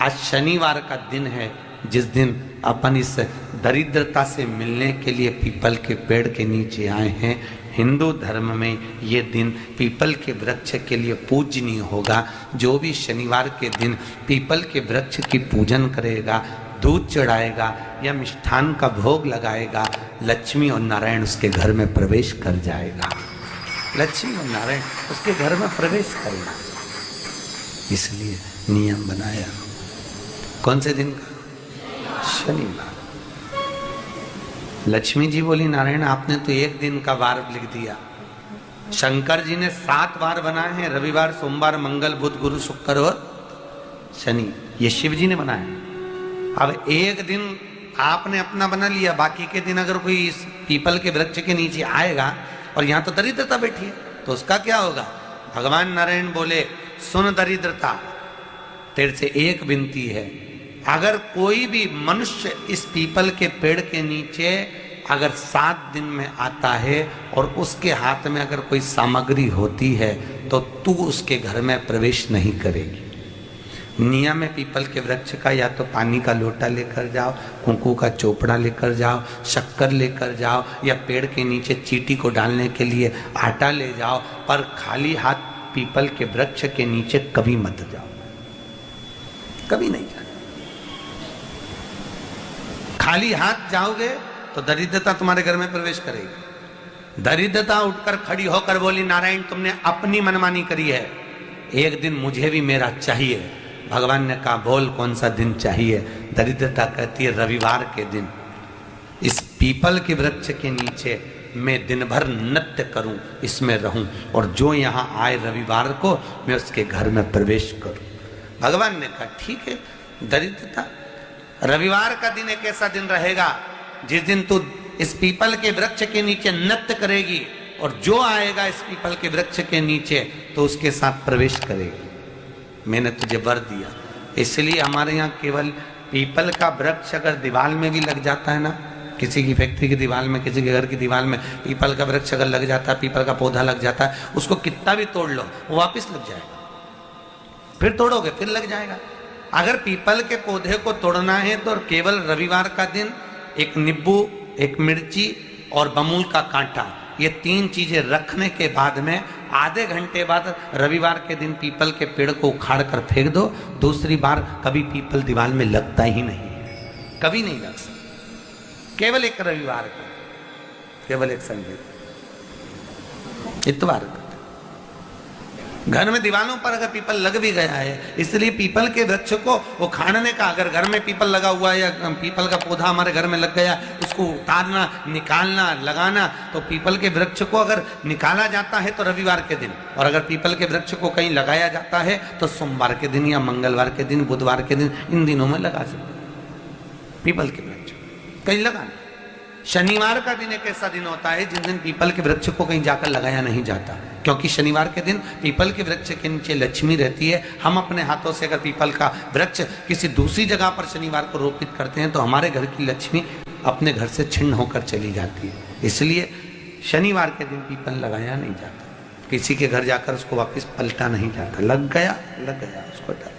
आज शनिवार का दिन है, जिस दिन अपन इस दरिद्रता से मिलने के लिए पीपल के पेड़ के नीचे आए हैं। हिंदू धर्म में ये दिन पीपल के वृक्ष के लिए पूजनीय होगा। जो भी शनिवार के दिन पीपल के वृक्ष की पूजन करेगा, दूध चढ़ाएगा या मिष्ठान का भोग लगाएगा, लक्ष्मी और नारायण उसके घर में प्रवेश कर जाएगा। लक्ष्मी और नारायण उसके घर में प्रवेश करेगा। इसलिए नियम बनाया। कौन से दिन का? शनिवार। लक्ष्मी जी बोली, नारायण आपने तो एक दिन का वार लिख दिया। शंकर जी ने 7 वार बनाए हैं, रविवार, सोमवार, मंगल, बुध, गुरु, शुक्र और शनि। ये शिव जी ने बनाया। अब एक दिन आपने अपना बना लिया, बाकी के दिन अगर कोई इस पीपल के वृक्ष के नीचे आएगा और यहाँ तो दरिद्रता बैठी है, तो उसका क्या होगा? भगवान नारायण बोले, सुन दरिद्रता, तेरे से एक विनती है, अगर कोई भी मनुष्य इस पीपल के पेड़ के नीचे अगर 7 दिन में आता है और उसके हाथ में अगर कोई सामग्री होती है तो तू उसके घर में प्रवेश नहीं करेगी। नियम है पीपल के वृक्ष का, या तो पानी का लोटा लेकर जाओ, कुंकू का चोपड़ा लेकर जाओ, शक्कर लेकर जाओ, या पेड़ के नीचे चींटी को डालने के लिए आटा ले जाओ, पर खाली हाथ पीपल के वृक्ष के नीचे कभी मत जाओ, कभी नहीं जाओ। खाली हाथ जाओगे तो दरिद्रता तुम्हारे घर में प्रवेश करेगी। दरिद्रता उठकर खड़ी होकर बोली, नारायण तुमने अपनी मनमानी करी है, एक दिन मुझे भी मेरा चाहिए। भगवान ने कहा, बोल कौन सा दिन चाहिए? दरिद्रता कहती है, रविवार के दिन इस पीपल के वृक्ष के नीचे मैं दिन भर नृत्य करूं, इसमें रहूं, और जो यहाँ आए रविवार को मैं उसके घर में प्रवेश करूं। भगवान ने कहा, ठीक है। दरिद्रता, रविवार का दिन एक ऐसा दिन रहेगा जिस दिन तू इस पीपल के वृक्ष के नीचे नृत्य करेगी, और जो आएगा इस पीपल के वृक्ष के नीचे तो उसके साथ प्रवेश करेगी। मैंने तुझे वर दिया। इसलिए हमारे यहाँ केवल पीपल का वृक्ष अगर दीवार में भी लग जाता है ना, किसी की फैक्ट्री की दीवार में, किसी के घर की दीवार में पीपल का वृक्ष अगर लग जाता है, पीपल का पौधा लग जाता है, उसको कितना भी तोड़ लो वो वापिस लग जाएगा। फिर तोड़ोगे फिर लग जाएगा। अगर पीपल के पौधे को तोड़ना है तो केवल रविवार का दिन एक नींबू, एक मिर्ची और बमूल का कांटा, ये 3 चीजें रखने के बाद में आधे घंटे बाद रविवार के दिन पीपल के पेड़ को उखाड़ कर फेंक दो। दूसरी बार कभी पीपल दीवार में लगता ही नहीं, कभी नहीं लग सकता। केवल एक रविवार को, केवल एक संडे, इतवार को। घर में दीवारों पर अगर पीपल लग भी गया है, इसलिए पीपल के वृक्ष को उखाड़ने का, अगर घर में पीपल लगा हुआ है या पीपल का पौधा हमारे घर में लग गया, उसको उतारना, निकालना, लगाना, तो पीपल के वृक्ष को अगर निकाला जाता है तो रविवार के दिन, और अगर पीपल के वृक्ष को कहीं लगाया जाता है तो सोमवार के दिन या मंगलवार के दिन, बुधवार के दिन, इन दिनों में लगा सकते पीपल के वृक्ष कहीं लगाना। शनिवार का दिन एक ऐसा दिन होता है जिस दिन पीपल के वृक्ष को कहीं जाकर लगाया नहीं जाता, क्योंकि शनिवार के दिन पीपल के वृक्ष के नीचे लक्ष्मी रहती है। हम अपने हाथों से अगर पीपल का वृक्ष किसी दूसरी जगह पर शनिवार को रोपित करते हैं तो हमारे घर की लक्ष्मी अपने घर से छिन्न होकर चली जाती है। इसलिए शनिवार के दिन पीपल लगाया नहीं जाता, किसी के घर जाकर उसको वापस पलटा नहीं जाता। लग गया उसको डाल।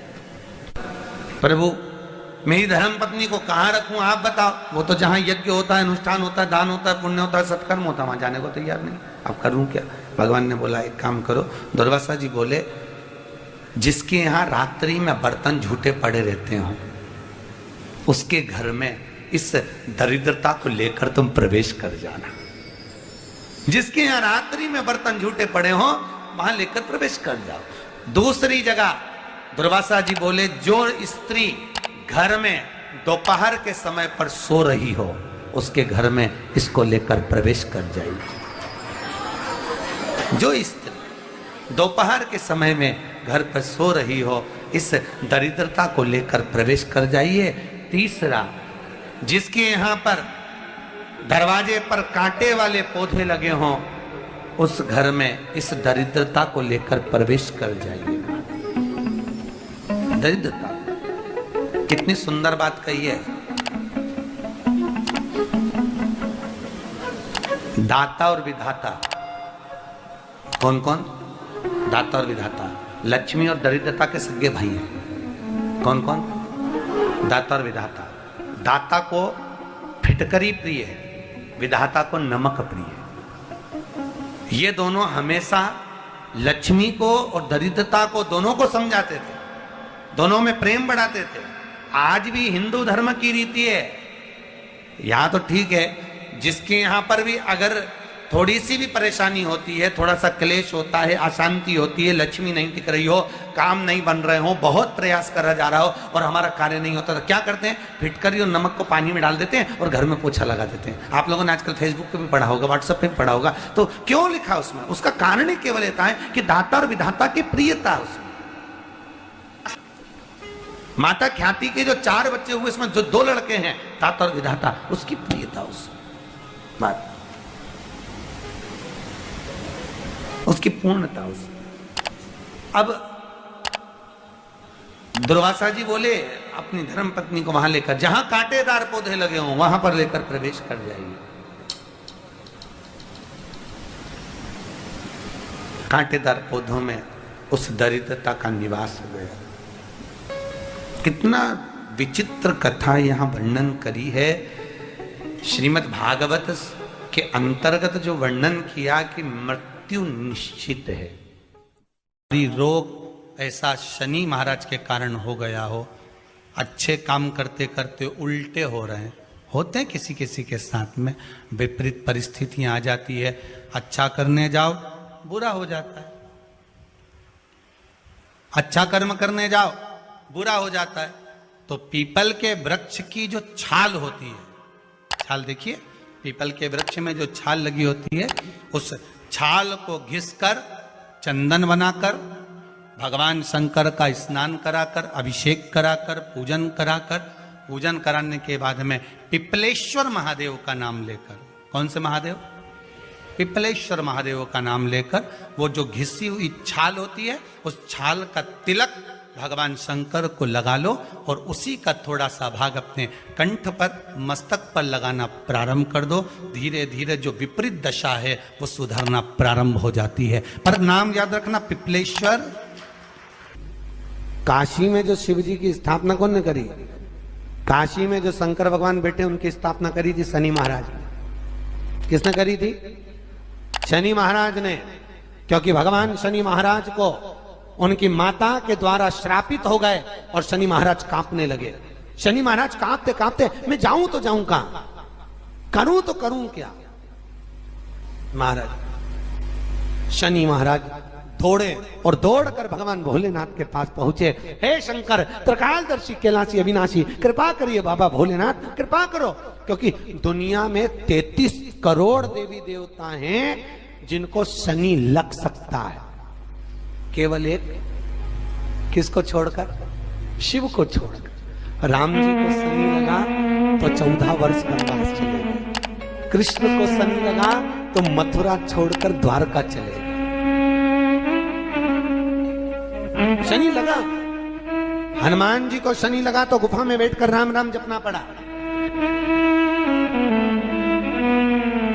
प्रभु मेरी धर्म पत्नी को कहाँ रखूं आप बताओ? वो तो जहाँ यज्ञ होता है, अनुष्ठान होता है, दान होता है, पुण्य होता है, सत्कर्म होता है, वहां जाने को तैयार नहीं। अब करूं क्या? भगवान ने बोला एक काम करो। दुर्वासा जी बोले, जिसके यहाँ रात्रि में बर्तन झूठे पड़े रहते हो उसके घर में इस दरिद्रता को लेकर तुम प्रवेश कर जाना। जिसके यहाँ रात्रि में बर्तन झूठे पड़े हो वहां लेकर प्रवेश कर जाओ। दूसरी जगह दुर्वासा जी बोले, जो स्त्री घर में दोपहर के समय पर सो रही हो उसके घर में इसको लेकर प्रवेश कर जाएगी। जो स्त्री दोपहर के समय में घर पर सो रही हो इस दरिद्रता को लेकर प्रवेश कर जाइए। तीसरा, जिसके यहाँ पर दरवाजे पर कांटे वाले पौधे लगे हों उस घर में इस दरिद्रता को लेकर प्रवेश कर जाइए। दरिद्रता, कितनी सुंदर बात कही है। दाता और विधाता, कौन कौन? दाता और विधाता। लक्ष्मी और दरिद्रता के सगे भाई हैं। कौन कौन? दाता और विधाता। दाता को फिटकरी प्रिय है, विधाता को नमक प्रिय है। ये दोनों हमेशा लक्ष्मी को और दरिद्रता को दोनों को समझाते थे, दोनों में प्रेम बढ़ाते थे। आज भी हिंदू धर्म की रीति है, यहां तो ठीक है, जिसके यहां पर भी अगर थोड़ी सी भी परेशानी होती है, थोड़ा सा क्लेश होता है, अशांति होती है, लक्ष्मी नहीं टिक रही हो, काम नहीं बन रहे हो, बहुत प्रयास करा जा रहा हो और हमारा कार्य नहीं होता, तो क्या करते हैं? फिटकरी और नमक को पानी में डाल देते हैं और घर में पोछा लगा देते हैं। आप लोगों ने आजकल फेसबुक पे भी पढ़ा होगा, व्हाट्सएप पे भी पढ़ा होगा। तो क्यों लिखा उसमें? उसका कारण ही केवल ये है कि दाता और विधाता की प्रियता उसमें। माता ख्याति के जो 4 बच्चे हुए, इसमें जो 2 लड़के हैं, दाता और विधाता, उसकी प्रियता उसमें, उसकी पूर्णता उसमें। अब दुर्वासा जी बोले अपनी धर्म पत्नी को वहां लेकर, जहां कांटेदार पौधे लगे हों वहां पर लेकर प्रवेश कर जाइए। कांटेदार पौधों में उस दरिद्रता का निवास हो गया। कितना विचित्र कथा यहां वर्णन करी है। श्रीमद् भागवत के अंतर्गत जो वर्णन किया कि मृत्यु निश्चित है, रोग ऐसा शनि महाराज के कारण हो गया हो, अच्छे काम करते करते उल्टे हो रहे हैं, होते हैं किसी किसी के साथ में, विपरीत परिस्थितियां आ जाती है, अच्छा करने जाओ बुरा हो जाता है, अच्छा कर्म करने जाओ बुरा हो जाता है। तो पीपल के वृक्ष की जो छाल होती है, छाल देखिए, पीपल के वृक्ष में जो छाल लगी होती है, उस छाल को घिसकर चंदन बनाकर भगवान शंकर का स्नान कराकर, अभिषेक कराकर, पूजन कराने के बाद में पिपलेश्वर महादेव का नाम लेकर, कौन से महादेव? पिपलेश्वर महादेव का नाम लेकर वो जो घिसी हुई छाल होती है, उस छाल का तिलक भगवान शंकर को लगा लो और उसी का थोड़ा सा भाग अपने कंठ पर, मस्तक पर लगाना प्रारंभ कर दो। धीरे धीरे जो विपरीत दशा है वो सुधरना प्रारंभ हो जाती है। पर नाम याद रखना, पिपलेश्वर। काशी में जो शिव जी की स्थापना कौन ने करी? काशी में जो शंकर भगवान बैठे उनकी स्थापना करी थी शनि महाराज ने। किसने करी थी? शनि महाराज ने। क्योंकि भगवान शनि महाराज को उनकी माता के द्वारा श्रापित हो गए और शनि महाराज कांपने लगे। शनि महाराज कांपते कांपते, मैं जाऊं तो जाऊं कहां, करूं तो करूं क्या? महाराज, शनि महाराज दौड़े और दौड़कर भगवान भोलेनाथ के पास पहुंचे। हे शंकर, त्रिकालदर्शी, कैलाशी, अविनाशी, कृपा करिए बाबा भोलेनाथ, कृपा करो। क्योंकि दुनिया में 33 करोड़ देवी देवता हैं जिनको शनि लग सकता है, केवल एक, किसको छोड़कर? शिव को छोड़कर। राम जी को शनि लगा तो 14 वर्ष वनवास चले गए। कृष्ण को शनि लगा तो मथुरा छोड़कर द्वारका चले गए। शनि लगा। हनुमान जी को शनि लगा तो गुफा में बैठकर राम राम जपना पड़ा।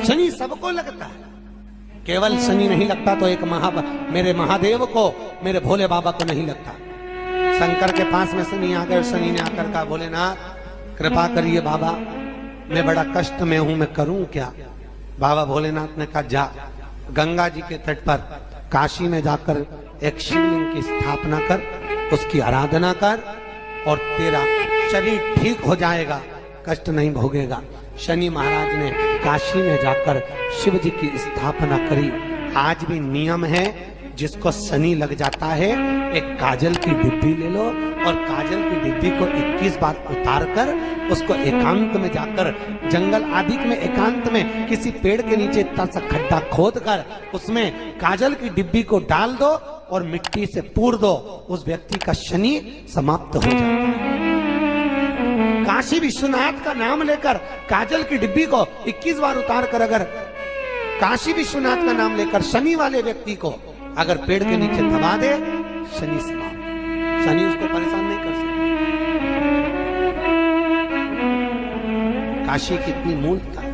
शनि सबको लगता है, केवल शनि नहीं लगता तो एक मेरे महादेव को, मेरे भोले बाबा को नहीं लगता। शंकर के पास में शनि आ गए। शनि ने आकर कहा, भोलेनाथ कृपा करिए बाबा, मैं बड़ा कष्ट में हूं, मैं करूं क्या? बाबा भोलेनाथ ने कहा, जा गंगा जी के तट पर काशी में जाकर एक शिवलिंग की स्थापना कर, उसकी आराधना कर और तेरा शरीर ठीक हो जाएगा, कष्ट नहीं भोगेगा। शनि महाराज ने काशी में जाकर शिव जी की स्थापना करी। आज भी नियम है, जिसको शनि लग जाता है, एक काजल की डिब्बी ले लो और काजल की डिब्बी को 21 बार उतार कर उसको एकांत में जाकर, जंगल आदि में एकांत में किसी पेड़ के नीचे इतना सा खड्डा खोद कर उसमें काजल की डिब्बी को डाल दो और मिट्टी से पूर दो, उस व्यक्ति का शनि समाप्त हो जाता है। काशी विश्वनाथ का नाम लेकर काजल की डिब्बी को 21 बार उतार कर अगर काशी विश्वनाथ का नाम लेकर शनि वाले व्यक्ति को अगर पेड़ के नीचे दबा दे, शनि समाप्त, शनि उसको परेशान नहीं कर सकता। काशी कितनी मूलता है।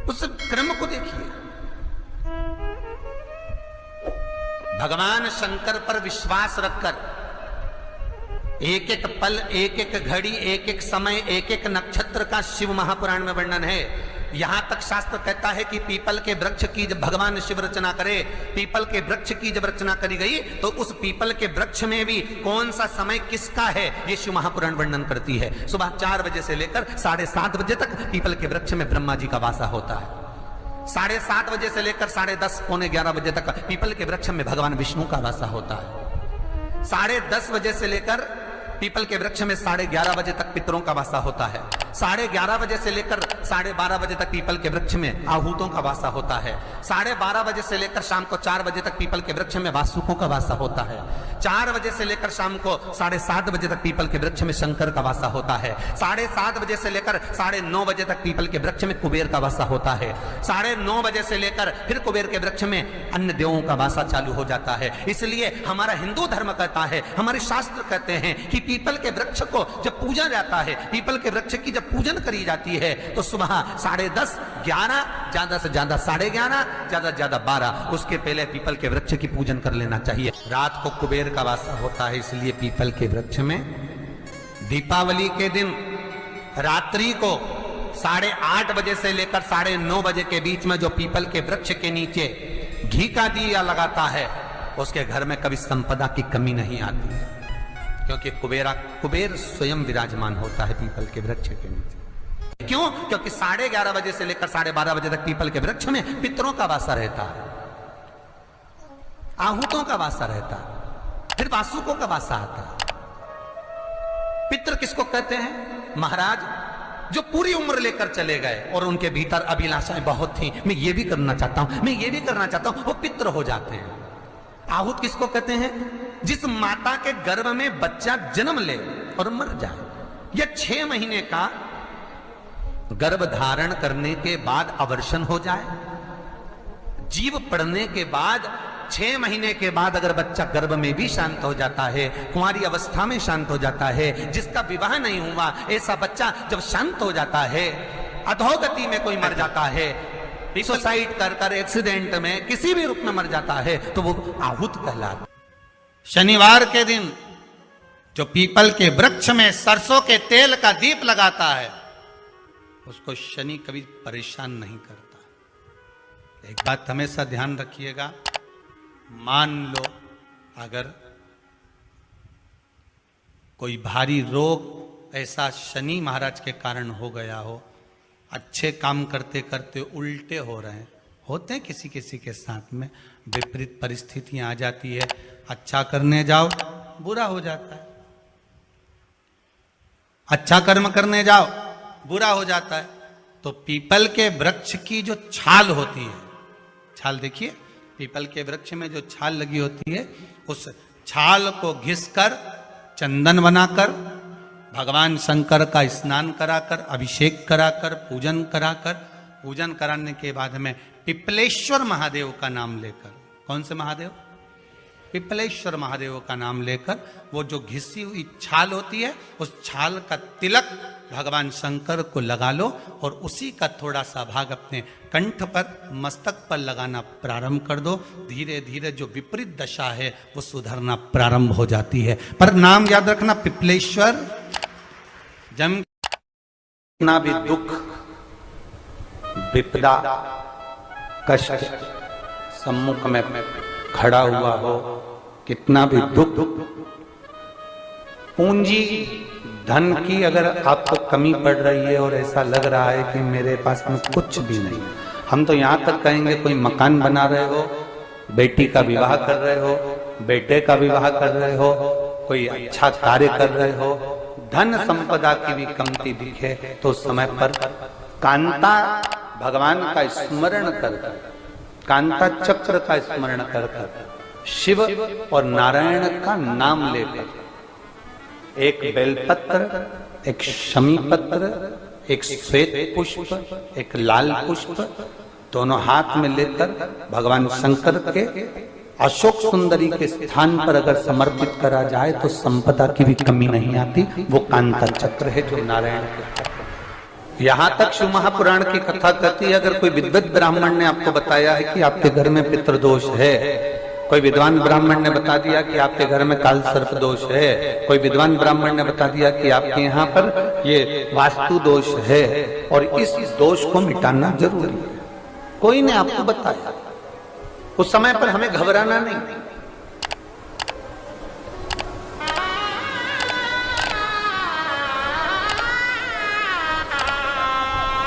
उस क्रम को देखिए, भगवान शंकर पर विश्वास रखकर एक एक पल, एक एक घड़ी, एक एक समय, एक एक नक्षत्र का शिव महापुराण में वर्णन है। यहां तक शास्त्र कहता है कि पीपल के वृक्ष की जब भगवान शिव रचना करे, पीपल के वृक्ष की जब रचना करी गई तो उस पीपल के वृक्ष में भी कौन सा समय किसका है ये शिव महापुराण वर्णन करती है। सुबह 4 बजे से लेकर 7:30 बजे तक पीपल के वृक्ष में ब्रह्मा जी का वासा होता है। 7:30 बजे से लेकर 10:30 पौने 11 बजे तक पीपल के वृक्ष में भगवान विष्णु का वासा होता है। 10:30 बजे से लेकर पीपल के वृक्ष में 11:30 बजे तक पितरों का वासा होता है। 11:30 बजे से लेकर 12:30 बजे तक पीपल के वृक्ष में आहूतों का वासा होता है। 12:30 बजे से लेकर शाम को 4 बजे तक पीपल के वृक्ष में वासुकों का वासा होता है। 4 बजे से लेकर शाम को 7:30 बजे तक पीपल के वृक्ष में शंकर का वासा होता है। 7:30 बजे से लेकर 9:30 बजे तक पीपल के वृक्ष में कुबेर का वासा होता है। 9:30 बजे से लेकर फिर कुबेर के वृक्ष में अन्य देवों का वासा चालू हो जाता है। इसलिए हमारा हिंदू धर्म कहता है, हमारे शास्त्र कहते हैं कि पीपल के वृक्ष को जब पूजा जाता है, पीपल के वृक्ष की जब पूजन करी जाती है तो सुबह 10:30, 11, ज्यादा से ज्यादा 11:30, ज्यादा से ज्यादा 12, उसके पहले पीपल के वृक्ष की पूजन कर लेना चाहिए। रात को कुबेर का वासा होता है, इसलिए पीपल के वृक्ष में दीपावली के दिन रात्रि को 8:30 बजे से लेकर 9:30 बजे के बीच में जो पीपल के वृक्ष के नीचे घी का दिया लगाता है उसके घर में कभी संपदा की कमी नहीं आती है, क्योंकि कुबेर स्वयं विराजमान होता है पीपल के वृक्ष के नीचे। क्यों? क्योंकि 11:30 बजे से लेकर 12:30 बजे तक पीपल के वृक्ष में पितरों का वासा रहता है, आहूतों का वासा रहता है, फिर वासुकों का वासा आता है। पितृ किसको कहते हैं? महाराज जो पूरी उम्र लेकर चले गए और उनके भीतर अभिलाषाएं बहुत थी, मैं ये भी करना चाहता हूं, मैं ये भी करना चाहता हूं, वो पितृ हो जाते हैं। आहूत किसको कहते हैं? जिस माता के गर्भ में बच्चा जन्म ले और मर जाए, या 6 महीने का गर्भ धारण करने के बाद अवर्षण हो जाए, जीव पड़ने के बाद 6 महीने के बाद अगर बच्चा गर्भ में भी शांत हो जाता है, कुंवारी अवस्था में शांत हो जाता है, जिसका विवाह नहीं हुआ ऐसा बच्चा जब शांत हो जाता है, अधोगति में कोई मर जाता है, सुसाइड कर एक्सीडेंट में किसी भी रूप में मर जाता है तो वो आहूत कहलाता। शनिवार के दिन जो पीपल के वृक्ष में सरसों के तेल का दीप लगाता है उसको शनि कभी परेशान नहीं करता। एक बात हमेशा ध्यान रखिएगा, मान लो अगर कोई भारी रोग ऐसा शनि महाराज के कारण हो गया हो, अच्छे काम करते करते उल्टे हो रहे हैं, होते हैं किसी किसी के साथ में, विपरीत परिस्थितियां आ जाती है, अच्छा करने जाओ बुरा हो जाता है, अच्छा कर्म करने जाओ बुरा हो जाता है। तो पीपल के वृक्ष की जो छाल होती है, छाल देखिए, पीपल के वृक्ष में जो छाल लगी होती है, उस छाल को घिसकर चंदन बनाकर भगवान शंकर का स्नान कराकर, अभिषेक कराकर, पूजन कराने के बाद में पिपलेश्वर महादेव का नाम लेकर, कौन से महादेव? पिपलेश्वर महादेव का नाम लेकर वो जो घिसी हुई छाल होती है उस छाल का तिलक भगवान शंकर को लगा लो और उसी का थोड़ा सा भाग अपने कंठ पर, मस्तक पर लगाना प्रारंभ कर दो। धीरे धीरे जो विपरीत दशा है वो सुधरना प्रारंभ हो जाती है। पर नाम याद रखना, पिपलेश्वर। जब कितना भी दुख, विपदा, कष्ट सम्मुख में खड़ा हुआ हो, कितना भी दुख, पूंजी धन की अगर आपको कमी पड़ रही है और ऐसा लग रहा है कि मेरे पास में कुछ भी नहीं, हम तो यहां तक कहेंगे कोई मकान बना रहे हो, बेटी का विवाह कर रहे हो, बेटे का विवाह कर रहे हो, कोई अच्छा कार्य कर रहे हो, धन संपदा की भी कमती दिखे तो समय पर कांता भगवान का स्मरण कर, कांता चक्र का स्मरण कर, शिव और नारायण का नाम लेकर, एक बेलपत्र, एक शमी पत्र, एक श्वेत पुष्प, एक लाल पुष्प, दोनों हाथ में लेकर भगवान शंकर के अशोक सुंदरी के स्थान पर अगर समर्पित करा जाए तो संपदा की भी कमी नहीं आती। वो कांता चक्र है जो नारायण के। यहां तक शिव महापुराण की कथा कहती है, अगर कोई विद्वत ब्राह्मण ने आपको बताया है कि आपके घर में पितृदोष है, कोई विद्वान ब्राह्मण ने बता दिया कि आपके घर में काल सर्प दोष है, कोई विद्वान ब्राह्मण ने बता दिया कि आपके यहाँ पर ये वास्तु दोष है और इस दोष को मिटाना जरूरी है। कोई ने आपको बताया, उस समय पर हमें घबराना नहीं।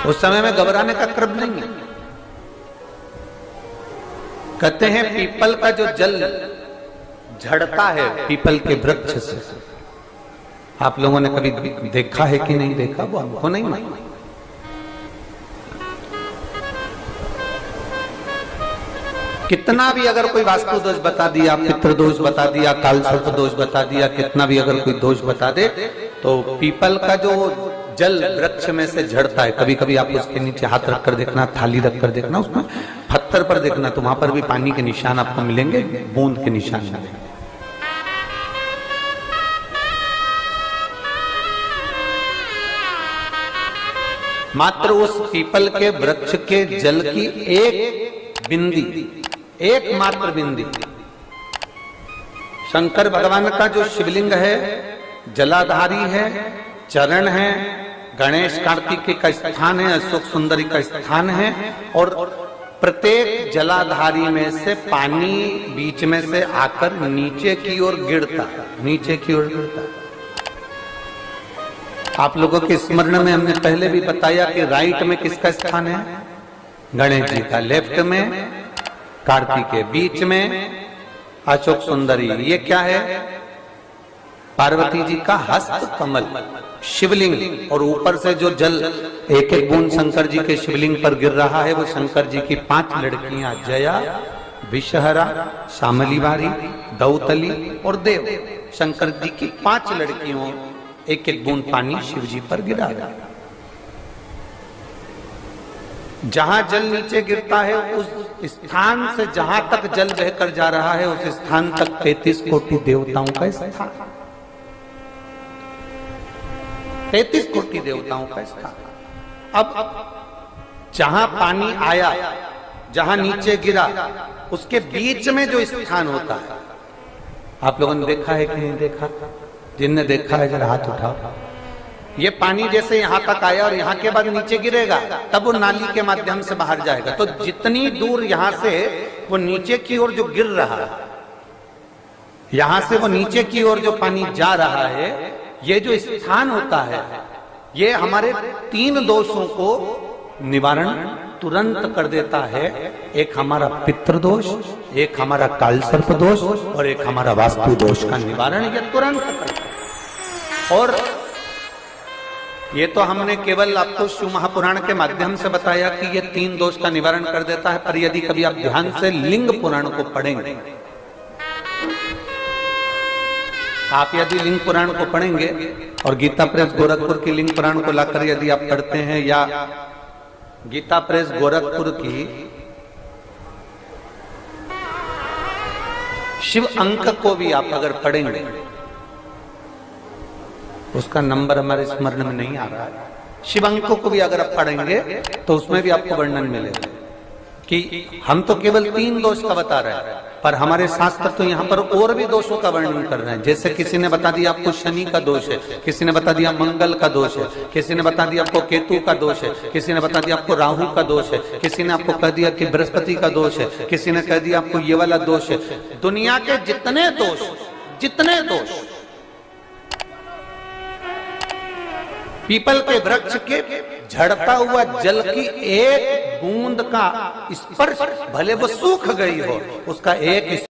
उस समय में घबराने का क्रम नहीं है। कहते हैं पीपल का जो जल झड़ता है पीपल के वृक्ष से, आप लोगों ने कभी देखा है कि नहीं देखा, वो हमको नहीं मालूम। कितना भी अगर कोई वास्तु दोष बता दिया, पितृ दोष बता दिया, काल सर्प दोष बता दिया, कितना भी अगर कोई दोष बता दे, तो पीपल का जो जल वृक्ष में से झड़ता है, कभी कभी आप उसके नीचे हाथ रखकर देखना, थाली रखकर देखना, उसमें पत्थर पर देखना, तो वहां पर भी पानी के निशान आपको मिलेंगे, बूंद के निशान मिलेंगे। मात्र उस पीपल के वृक्ष के जल की एक बिंदी, एकमात्र बिंदी, शंकर भगवान का जो शिवलिंग है जलाधारी है, चरण है, गणेश कार्तिकेय का स्थान है, अशोक सुंदरी का स्थान है, और प्रत्येक जलाधारी में से पानी बीच में से आकर नीचे की ओर गिरता है, नीचे की ओर गिरता है। आप लोगों के स्मरण में हमने पहले भी बताया कि राइट में किसका स्थान है, गणेश जी का, लेफ्ट में कार्तिकेय, बीच में अशोक सुंदरी। ये क्या है, पार्वती जी का हस्त कमल शिवलिंग, और ऊपर से जो जल एक एक बूंद शंकर जी के शिवलिंग पर गिर रहा है, वो शंकर जी की 5 लड़कियां जया, विषहरा, शामलीवारी, दौतली और देव, शंकर जी की 5 लड़कियों एक एक बूंद पानी शिव जी पर गिरा रहा है। जहां जल नीचे गिरता है उस स्थान से जहां तक जल बहकर जा रहा है उस स्थान तक 33 कोटि देवताओं का स्थान, 33 कोटि देवताओं का स्थान। अब जहां पानी आया, जहां नीचे गिरा, उसके बीच में जो स्थान होता है, आप लोगों ने देखा है कि नहीं देखा? जिनने देखा है जरा हाथ उठाओ। ये पानी जैसे यहां तक आया और यहां के बाद नीचे गिरेगा, तब वो नाली के माध्यम से बाहर जाएगा। तो जितनी दूर यहां से वो नीचे की ओर जो गिर रहा है, यहां से वो नीचे की ओर जो पानी जा रहा है, ये जो स्थान होता है, ये हमारे 3 दोषों को निवारण तुरंत कर देता है। एक हमारा पितृदोष, एक हमारा काल सर्प दोष और एक हमारा वास्तु दोष का निवारण ये तुरंत करता है। और ये तो हमने केवल आपको शिव महापुराण के माध्यम से बताया कि ये 3 दोष का निवारण कर देता है, पर यदि कभी आप ध्यान से लिंग पुराण को पढ़ेंगे, आप यदि लिंग पुराण को पढ़ेंगे और गीता प्रेस गोरखपुर की लिंग पुराण को लाकर यदि आप पढ़ते हैं, या गीता प्रेस गोरखपुर की शिव अंक को भी आप अगर पढ़ेंगे, उसका नंबर हमारे स्मरण में नहीं आ रहा है, शिव अंकों को भी अगर आप पढ़ेंगे तो उसमें भी आपको वर्णन मिलेगा कि हम तो केवल 3 दोष का बता रहे हैं, पर हमारे शास्त्र तो यहाँ पर और भी दोषों का वर्णन कर रहे हैं। जैसे किसी ने बता दिया आपको शनि का दोष है, किसी ने बता दिया मंगल का दोष है, किसी ने बता दिया आपको केतु का दोष है, किसी ने बता दिया आपको राहु का दोष है, किसी ने आपको कह दिया कि बृहस्पति का दोष है, किसी ने कह दिया आपको ये वाला दोष है। दुनिया के जितने दोष पीपल के वृक्ष के झड़ता हुआ जल की एक बूंद का स्पर्श, भले वो सूख गई हो, उसका एक